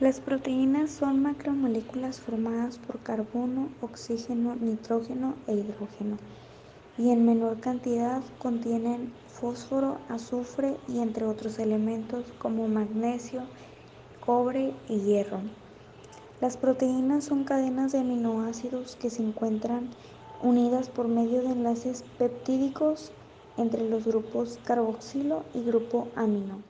Las proteínas son macromoléculas formadas por carbono, oxígeno, nitrógeno e hidrógeno, y en menor cantidad contienen fósforo, azufre y entre otros elementos como magnesio, cobre y hierro. Las proteínas son cadenas de aminoácidos que se encuentran unidas por medio de enlaces peptídicos entre los grupos carboxilo y grupo amino.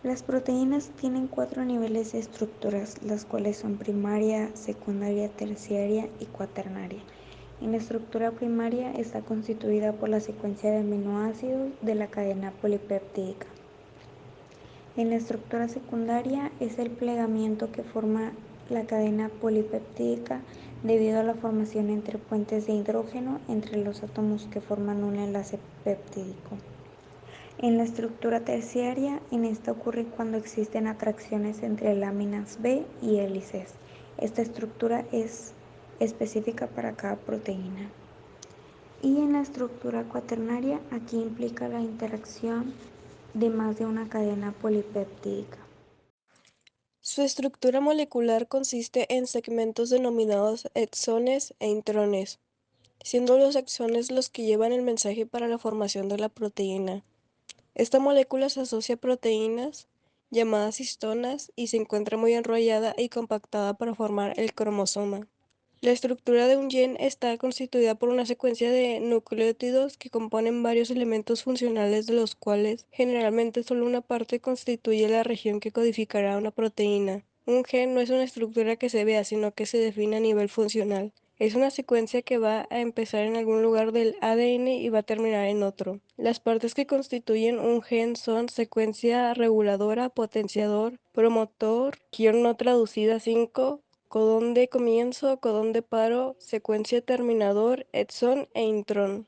Las proteínas tienen 4 niveles de estructuras, las cuales son primaria, secundaria, terciaria y cuaternaria. En la estructura primaria está constituida por la secuencia de aminoácidos de la cadena polipeptídica. En la estructura secundaria es el plegamiento que forma la cadena polipeptídica debido a la formación entre puentes de hidrógeno entre los átomos que forman un enlace peptídico. En la estructura terciaria, en esta ocurre cuando existen atracciones entre láminas B y hélices. Esta estructura es específica para cada proteína. Y en la estructura cuaternaria, aquí implica la interacción de más de una cadena polipeptídica. Su estructura molecular consiste en segmentos denominados exones e intrones, siendo los exones los que llevan el mensaje para la formación de la proteína. Esta molécula se asocia a proteínas llamadas histonas y se encuentra muy enrollada y compactada para formar el cromosoma. La estructura de un gen está constituida por una secuencia de nucleótidos que componen varios elementos funcionales, de los cuales generalmente solo una parte constituye la región que codificará una proteína. Un gen no es una estructura que se vea, sino que se define a nivel funcional. Es una secuencia que va a empezar en algún lugar del ADN y va a terminar en otro. Las partes que constituyen un gen son secuencia reguladora, potenciador, promotor, guión no traducida 5, codón de comienzo, codón de paro, secuencia terminador, exón e intrón.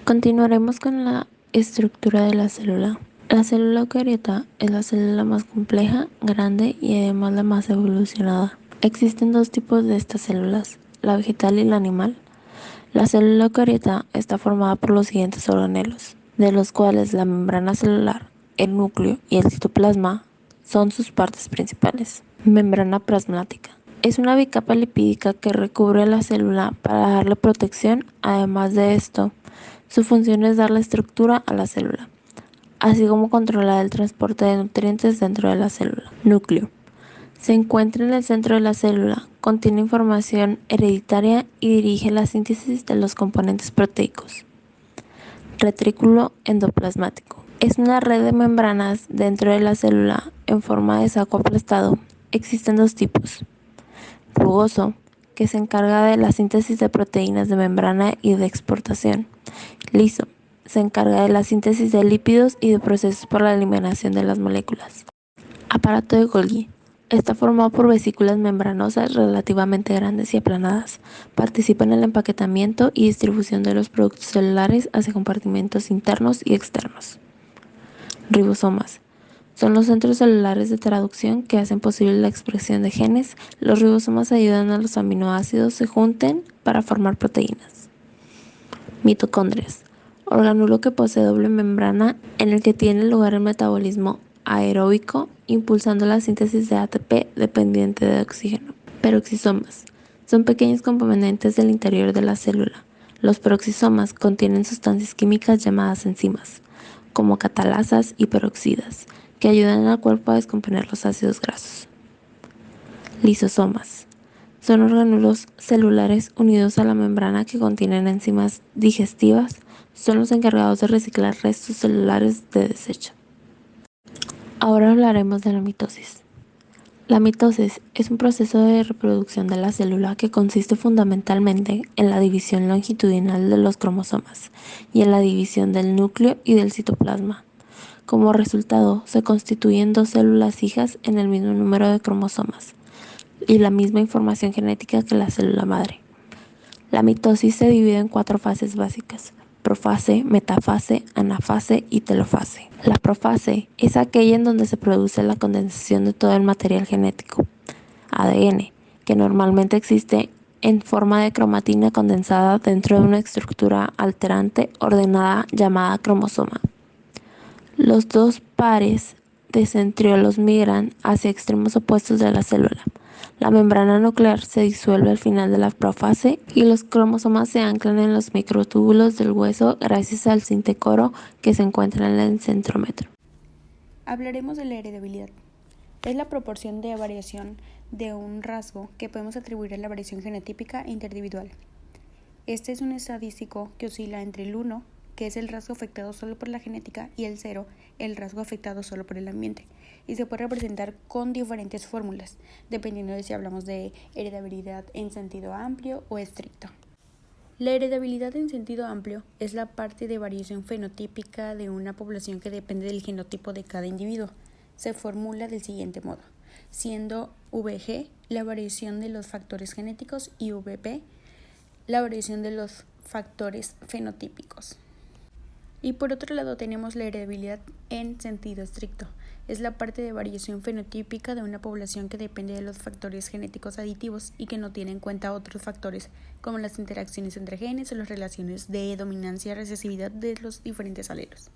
Continuaremos con la estructura de la célula. La célula eucariota es la célula más compleja, grande y además la más evolucionada. Existen dos tipos de estas células, la vegetal y la animal. La célula eucariota está formada por los siguientes organelos, de los cuales la membrana celular, el núcleo y el citoplasma son sus partes principales. Membrana plasmática. Es una bicapa lipídica que recubre la célula para darle protección. Además de esto, su función es darle estructura a la célula, así como controlar el transporte de nutrientes dentro de la célula. Núcleo. Se encuentra en el centro de la célula, contiene información hereditaria y dirige la síntesis de los componentes proteicos. Retrículo endoplasmático. Es una red de membranas dentro de la célula en forma de saco aplastado. Existen dos tipos. Rugoso, que se encarga de la síntesis de proteínas de membrana y de exportación. Liso, se encarga de la síntesis de lípidos y de procesos para la eliminación de las moléculas. Aparato de Golgi. Está formado por vesículas membranosas relativamente grandes y aplanadas. Participa en el empaquetamiento y distribución de los productos celulares hacia compartimentos internos y externos. Ribosomas. Son los centros celulares de traducción que hacen posible la expresión de genes. Los ribosomas ayudan a los aminoácidos se junten para formar proteínas. Mitocondrias. Orgánulo que posee doble membrana en el que tiene lugar el metabolismo aeróbico, impulsando la síntesis de ATP dependiente de oxígeno. Peroxisomas. Son pequeños componentes del interior de la célula. Los peroxisomas contienen sustancias químicas llamadas enzimas, como catalasas y peroxidas, que ayudan al cuerpo a descomponer los ácidos grasos. Lisosomas. Son orgánulos celulares unidos a la membrana que contienen enzimas digestivas. Son los encargados de reciclar restos celulares de desecho. Ahora hablaremos de la mitosis. La mitosis es un proceso de reproducción de la célula que consiste fundamentalmente en la división longitudinal de los cromosomas y en la división del núcleo y del citoplasma. Como resultado, se constituyen dos células hijas en el mismo número de cromosomas y la misma información genética que la célula madre. La mitosis se divide en 4 fases básicas: profase, metafase, anafase y telofase. La profase es aquella en donde se produce la condensación de todo el material genético, ADN, que normalmente existe en forma de cromatina condensada dentro de una estructura alterante ordenada llamada cromosoma. Los dos pares de centriolos migran hacia extremos opuestos de la célula. La membrana nuclear se disuelve al final de la profase y los cromosomas se anclan en los microtúbulos del hueso gracias al sintecoro que se encuentra en el centrómero. Hablaremos de la heredabilidad. Es la proporción de variación de un rasgo que podemos atribuir a la variación genotípica interindividual. Este es un estadístico que oscila entre el 1, que es el rasgo afectado solo por la genética, y el 0, el rasgo afectado solo por el ambiente, y se puede representar con diferentes fórmulas, dependiendo de si hablamos de heredabilidad en sentido amplio o estricto. La heredabilidad en sentido amplio es la parte de variación fenotípica de una población que depende del genotipo de cada individuo. Se formula del siguiente modo, siendo VG la variación de los factores genéticos y VP la variación de los factores fenotípicos. Y por otro lado tenemos la heredabilidad en sentido estricto. Es la parte de variación fenotípica de una población que depende de los factores genéticos aditivos y que no tiene en cuenta otros factores como las interacciones entre genes o las relaciones de dominancia y recesividad de los diferentes alelos.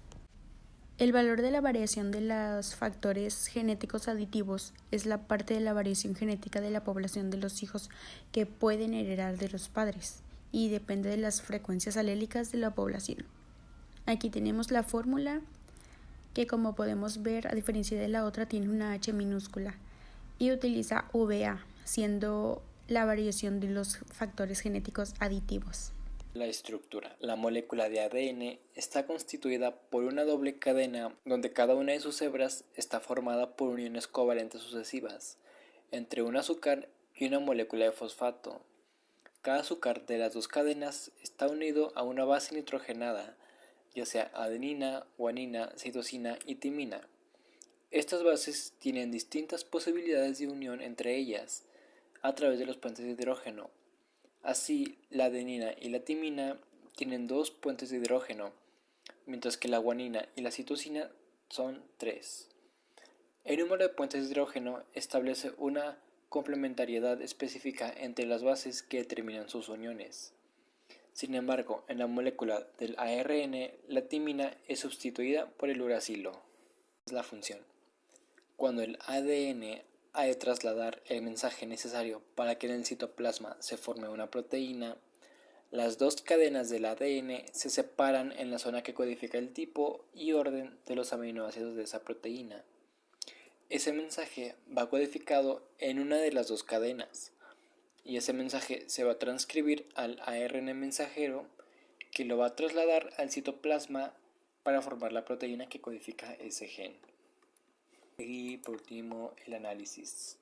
El valor de la variación de los factores genéticos aditivos es la parte de la variación genética de la población de los hijos que pueden heredar de los padres y depende de las frecuencias alélicas de la población. Aquí tenemos la fórmula que, como podemos ver, a diferencia de la otra, tiene una H minúscula y utiliza VA, siendo la variación de los factores genéticos aditivos. La estructura. La molécula de ADN está constituida por una doble cadena donde cada una de sus hebras está formada por uniones covalentes sucesivas entre un azúcar y una molécula de fosfato. Cada azúcar de las dos cadenas está unido a una base nitrogenada, ya sea adenina, guanina, citosina y timina. Estas bases tienen distintas posibilidades de unión entre ellas a través de los puentes de hidrógeno. Así, la adenina y la timina tienen 2 puentes de hidrógeno, mientras que la guanina y la citosina son 3. El número de puentes de hidrógeno establece una complementariedad específica entre las bases que determinan sus uniones. Sin embargo, en la molécula del ARN, la timina es sustituida por el uracilo. Es la función. Cuando el ADN ha de trasladar el mensaje necesario para que en el citoplasma se forme una proteína, las dos cadenas del ADN se separan en la zona que codifica el tipo y orden de los aminoácidos de esa proteína. Ese mensaje va codificado en una de las dos cadenas, y ese mensaje se va a transcribir al ARN mensajero, que lo va a trasladar al citoplasma para formar la proteína que codifica ese gen. Y por último, el análisis.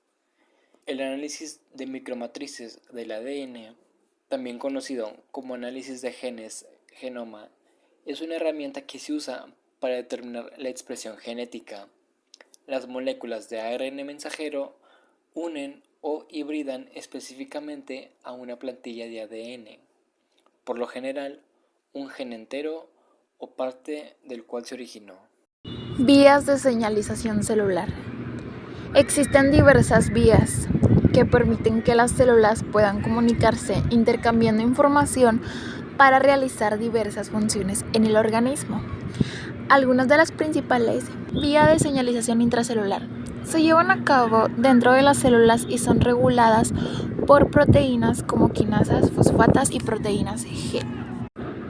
El análisis de micromatrices del ADN, también conocido como análisis de genes, genoma, es una herramienta que se usa para determinar la expresión genética. Las moléculas de ARN mensajero unen o hibridan específicamente a una plantilla de ADN, por lo general un gen entero o parte del cual se originó. Vías de señalización celular. Existen diversas vías que permiten que las células puedan comunicarse intercambiando información para realizar diversas funciones en el organismo. Algunas de las principales vías de señalización intracelular se llevan a cabo dentro de las células y son reguladas por proteínas como quinasas, fosfatas y proteínas G.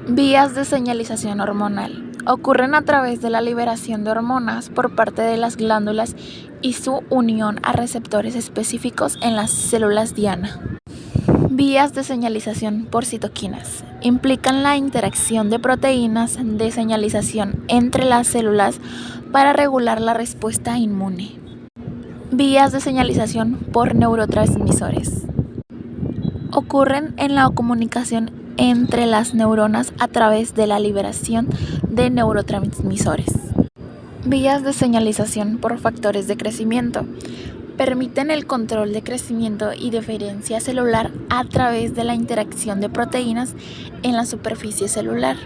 Vías de señalización hormonal. Ocurren a través de la liberación de hormonas por parte de las glándulas y su unión a receptores específicos en las células diana. Vías de señalización por citoquinas. Implican la interacción de proteínas de señalización entre las células para regular la respuesta inmune. Vías de señalización por neurotransmisores. Ocurren en la comunicación entre las neuronas a través de la liberación de neurotransmisores. Vías de señalización por factores de crecimiento. Permiten el control de crecimiento y diferencia celular a través de la interacción de proteínas en la superficie celular.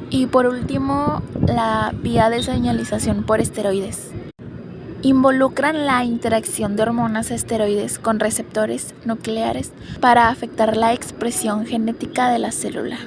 Y por último, la vía de señalización por esteroides. Involucran la interacción de hormonas esteroides con receptores nucleares para afectar la expresión genética de la célula.